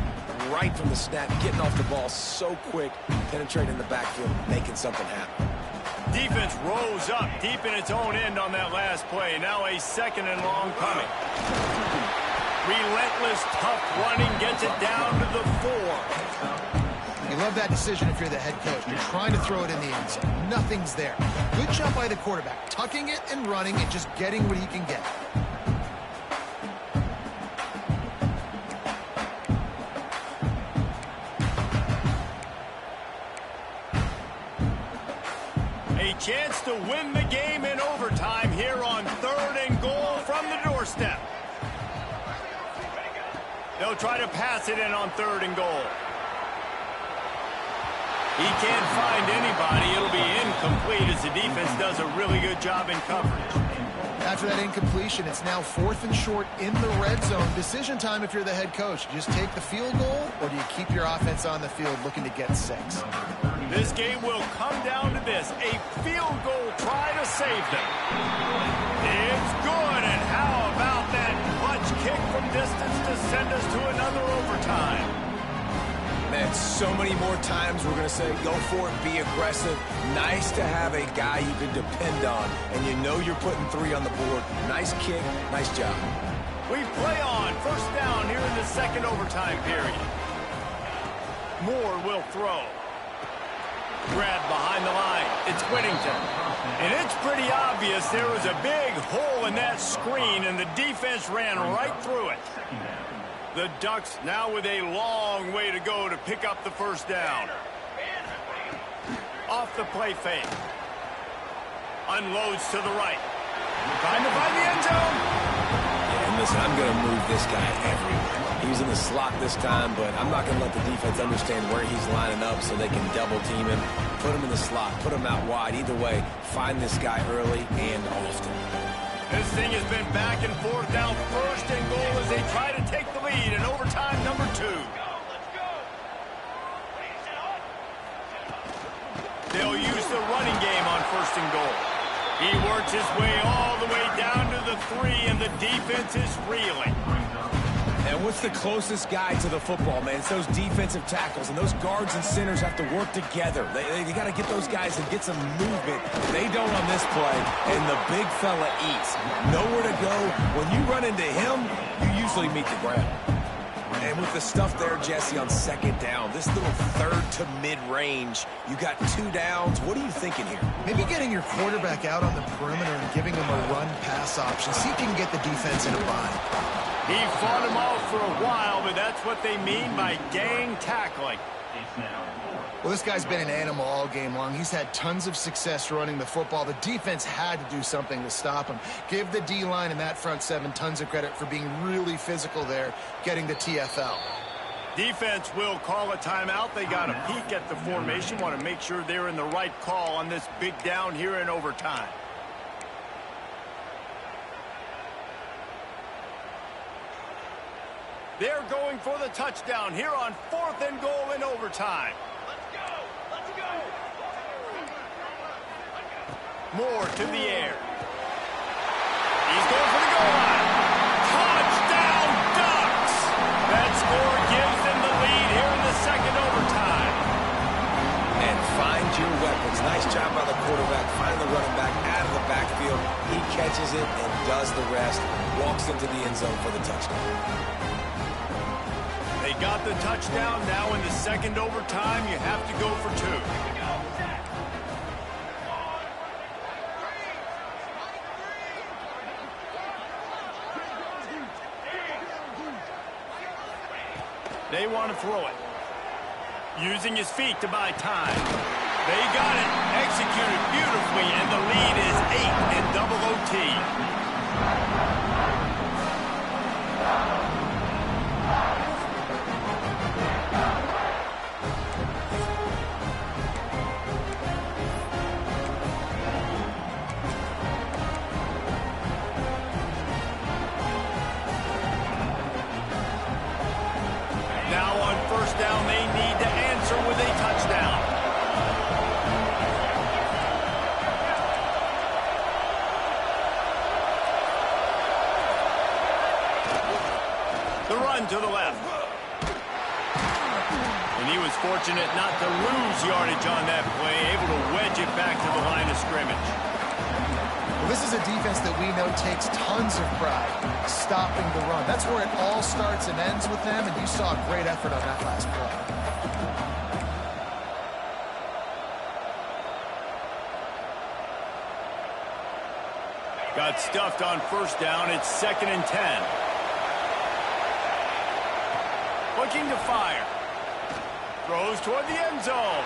right from the snap, getting off the ball so quick, penetrating the backfield, making something happen. Defense rose up deep in its own end on that last play. Now a 2nd and long coming. Relentless, tough running, gets it down to the 4. You love that decision if you're the head coach. You're trying to throw it in the end zone. Nothing's there. Good job by the quarterback, tucking it and running and just getting what he can get. A chance to win the game in overtime here on 3rd and goal from the doorstep. They'll try to pass it in on 3rd and goal. He can't find anybody. It'll be incomplete as the defense does a really good job in coverage. After that incompletion, it's now 4th and short in the red zone. Decision time if you're the head coach. You just take the field goal, or do you keep your offense on the field looking to get 6? This game will come down to this. A field goal try to save them. It's good, and how about that clutch kick from distance to send us to another overtime? Man, so many more times we're going to say, go for it, be aggressive. Nice to have a guy you can depend on, and you know you're putting 3 on the board. Nice kick, nice job. We play on 1st down here in the 2nd overtime period. Moore will throw. Grab behind the line. It's Whittington. And it's pretty obvious there was a big hole in that screen, and the defense ran right through it. The Ducks now with a long way to go to pick up the 1st down. Off the play fake. Unloads to the right. Trying to find the end zone. Yeah, and listen, I'm going to move this guy everywhere. He was in the slot this time, but I'm not going to let the defense understand where he's lining up so they can double team him. Put him in the slot, put him out wide. Either way, find this guy early and often. This thing has been back and forth now. 1st and goal as they try to take the lead in overtime number 2. They'll use the running game on 1st and goal. He works his way all the way down to the 3, and the defense is reeling. And what's the closest guy to the football, man? It's those defensive tackles, and those guards and centers have to work together. They got to get those guys and get some movement. They don't on this play, and the big fella eats. Nowhere to go. When you run into him, you usually meet the ground. And with the stuff there, Jesse, on second down, this little third to mid-range, you got 2 downs. What are you thinking here? Maybe getting your quarterback out on the perimeter and giving him a run-pass option. See if you can get the defense in a bind. He fought him off for a while, but that's what they mean by gang tackling. Well, this guy's been an animal all game long. He's had tons of success running the football. The defense had to do something to stop him. Give the D-line and that front seven tons of credit for being really physical there, getting the TFL. Defense will call a timeout. They got a peek at the formation, want to make sure they're in the right call on this big down here in overtime. They're going for the touchdown here on 4th and goal in overtime. Let's go! Moore to the air. He's going for the goal line. Touchdown, Ducks! That score gives them the lead here in the second overtime. And find your weapons. Nice job by the quarterback. Find the running back out of the backfield. He catches it and does the rest. Walks into the end zone for the touchdown. They got the touchdown. Now in the second overtime, you have to go for 2. They want to throw it. Using his feet to buy time. They got it. Executed beautifully, and the lead is 8 in double OT. Down, they need to answer with a touchdown. The run to the left. And he was fortunate not to lose yardage on that play, able to wedge it back to the line of scrimmage. Well, this is a defense that we know takes tons of pride stopping the run. That's where it all starts and ends with them, and you saw a great effort on that last play. Got stuffed on first down. It's 2nd and 10. Looking to fire. Throws toward the end zone.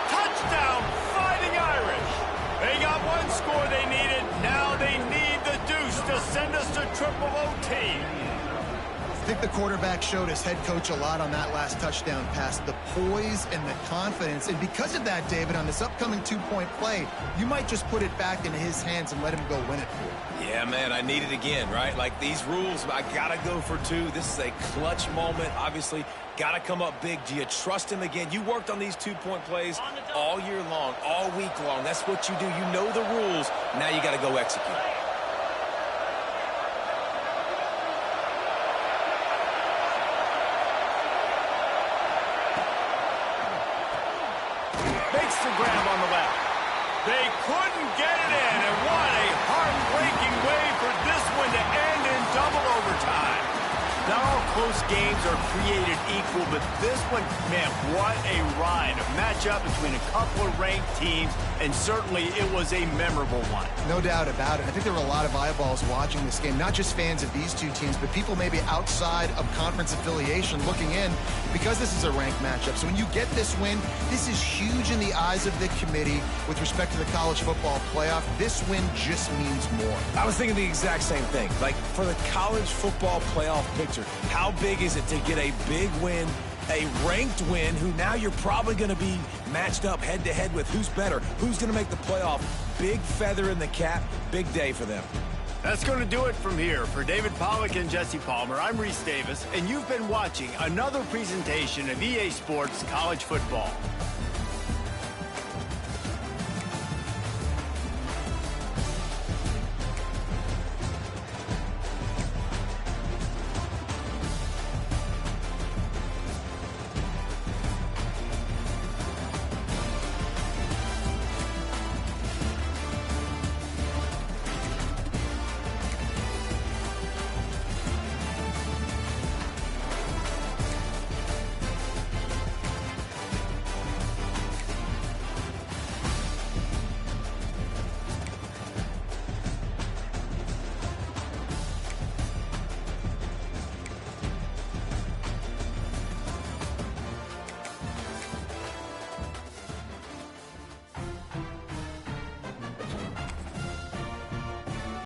Touchdown, Fighting Irish. They got one score they needed. Now they need the deuce to send us to triple OT. I think the quarterback showed his head coach a lot on that last touchdown pass, the poise and the confidence. And because of that, David, on this upcoming 2-point play, you might just put it back into his hands and let him go win it for you. Yeah, man, I need it again, right? Like these rules, I got to go for 2. This is a clutch moment. Obviously, got to come up big. Do you trust him again? You worked on these 2-point plays all year long, all week long. That's what you do. You know the rules. Now you got to go execute. Makes the grab on the left. They couldn't get it in, and what a heartbreaking way for this one to end in double overtime. Not all close games are created equal, but this one, man, what a ride. A matchup between a couple of ranked teams, and certainly it was a memorable one. No doubt about it. I think there were a lot of eyeballs watching this game, not just fans of these two teams, but people maybe outside of conference affiliation looking in because this is a ranked matchup. So when you get this win, this is huge in the eyes of the committee with respect to the college football playoff. This win just means more. I was thinking the exact same thing. Like, for the college football playoff picture, how big is it to get a big win, a ranked win, who now you're probably going to be matched up head-to-head with who's better, who's going to make the playoff. Big feather in the cap, big day for them. That's going to do it from here. For David Pollack and Jesse Palmer, I'm Reese Davis, and you've been watching another presentation of EA Sports College Football.